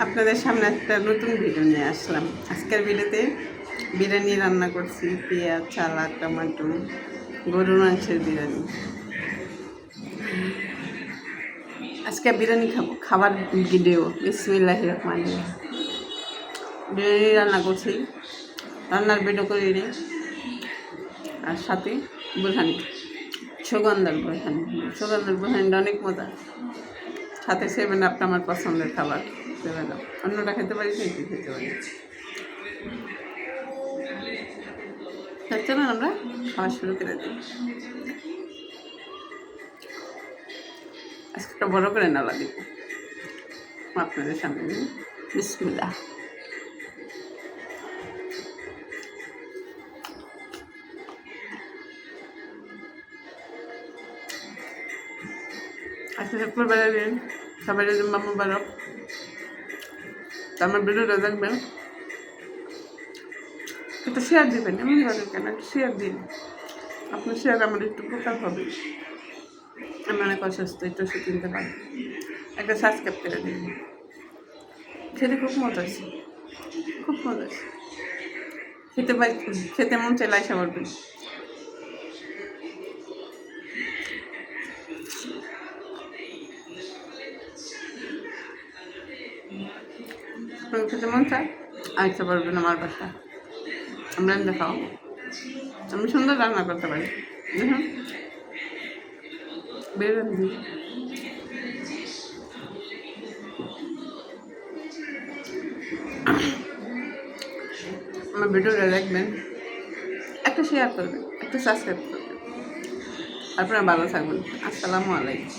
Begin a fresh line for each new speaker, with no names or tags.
আপনাদের সামনে একটা নতুন ভিডিও নিয়ে আসলাম। আজকের ভিডিওতে বিরিয়ানি রান্না করছি, পেঁয়াজ, চালা, টমেটো, গরুর মাংসের বিরিয়ানি। আজকে বিরিয়ানি খাবো, খাবার ভিডিও। বিসমিল্লাহির রহমানির রহিম। বিরিয়ানি রান্না করছি, রান্নার ভিডিও করে রে, আর সাথে বুরহানি, সুগন্ধার বুরহানি। সুগন্ধার বুরহানিটা অনেক মজা। সাথে 7 আপ আমার পছন্দের খাবার। 7 আপ অন্যটা খেতে পারি, কিন্তু খেতে পারি। চলুন আমরা খাওয়া শুরু করে দিই। আজকে একটা বড় করে নালা দিব আপনাদের সামনে। বিসমিল্লাহ। আজকে শুক্রবার দিন, সবাই জুম্মা মুবারক। আমার ভিডিওটা দেখবেন, একটু শেয়ার দিবেন। এমন করেন কেন, একটু শেয়ার দিন। আপনার শেয়ার আমার একটু উপকার হবে। আমি অনেক অসুস্থ, একটু ওষুধ কিনতে পারি। একটা সাবস্ক্রাইব করে দিন। খেতে খুব মজা আছে, খুব মজা আছে। খেতে মন চাইলে আইসা করবেন। খেতে মন চায় আইসা পারবেন আমার বাসা। আমরা দেখাও, আমি সুন্দর রান্না করতে পারি। দেখুন বেরোন দিই। আমার ভিডিওটা দেখবেন, একটা শেয়ার করবেন, একটা সাবস্ক্রাইব করবেন। আপনারা ভালো থাকবেন। আসসালামু আলাইকুম।